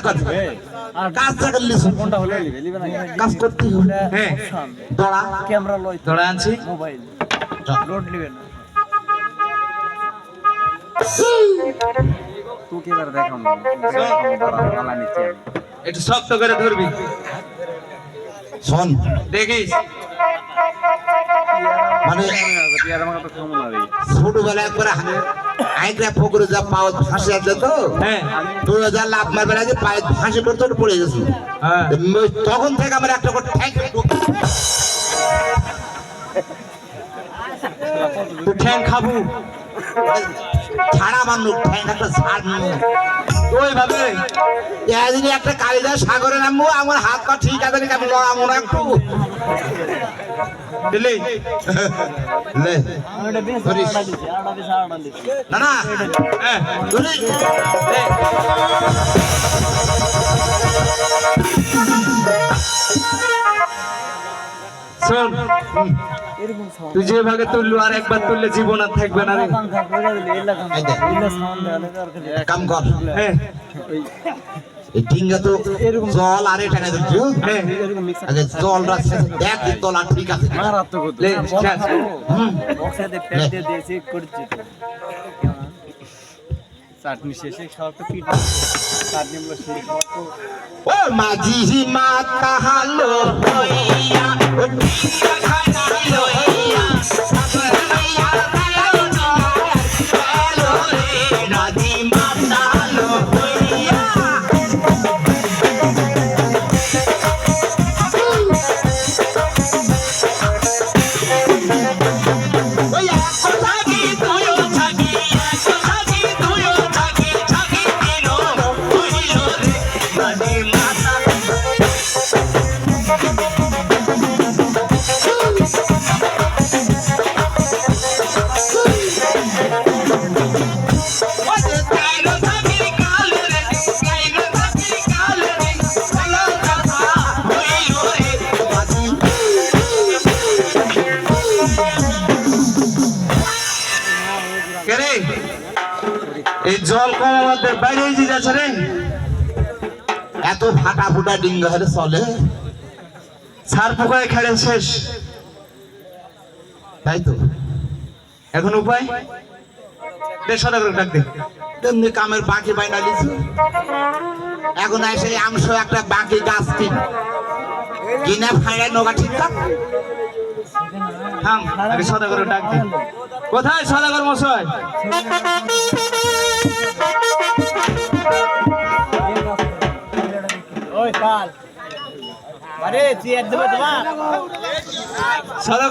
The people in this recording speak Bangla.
কর কাজ করলি কোনটা হলো নিবে না কাজ করতে হবে হ্যাঁ দড়া ক্যামেরা লই দড়া আনছি মোবাইল লোড নিবে না তুই কি করে দেখাম ভালো নিচে একটু শক্ত করে ধরবি শোন দেখিস মানে ইয়ার আমাকে তো কেমন লাগে ছোটবেলা একবার আইগ্রা পুকুরে যা পাও ফাঁসি আছে তো হ্যাঁ তুই যা লাভ মারবে আগে পায়ে ফাঁসি করতে পড়ে গেছি হ্যাঁ তখন থেকে আমার একটা করে ঠ্যাং তুই ঠ্যাং খাবু ছাড়া মানলো ঠ্যাং একটা ছাড় ওইভাবে একদিন একটা কালিদাস সাগরে নামবো আমার হাত পা ঠিক আছে নাকি আমি লড়াবো না একটু দিলি লে এটা বেশ ধরিস। আড়া দিছি না না হ্যাঁ ধরি দে। শোন এরকম সাউন্ড তুই যেভাবে তুললু আর একবার তুললে জীবন আর থাকবে না রে পাঙ্খা কইরা দিলে এলা সাউন্ড দেওয়া আর খালি কাম কর হ্যাঁ এই ডিঙ্গা তো জল আরে টানে দিচ্ছি হ্যাঁ এরকম মিক্স আগে জল রাখছে দেখ তলা ঠিক আছে মারাত্মক লে, শেষ। বক্সে দিয়ে পেট দিয়ে দিয়ে চেক করছি তো চাটনি শেষে খাওয়া তো পিট চাটনি গুলো শেষ হওয়ার তো ও মাঝি মাতা হালো হইয়া ও ডিঙ্গা খানা লইয়া সাথিয়া কালো কালো রে মাঝি মাতা হালো হইয়া ওই এক থাকি তুইও থাকি এক থাকি তুইও থাকি থাকি দিলো হইলো রে মাঝি মাতা ওরে কাইলো থাকি কালো রে কাইলো থাকি কালো রে কালো কথা হইলো রে মাঝি কে রে এই জল কম আমাদের বাইরে যে যাচ্ছে রে এত ফাটা ফুটা ডিঙ্গা হলে চলে সার পোকায় খেলে শেষ তাই তো এখন উপায় দে সদা করে ডাক দে তেমনি কামের বাকি বাইনা দিছি এখন এসে আমসো একটা বাকি গাছ কিনে ফাইড়াই নৌকা ঠিক থাক থাম আগে সদা করে ডাক দে কোথায় সদাগর মশাই ওই কাল আরে চেয়ার দেবে তোমার সদাগর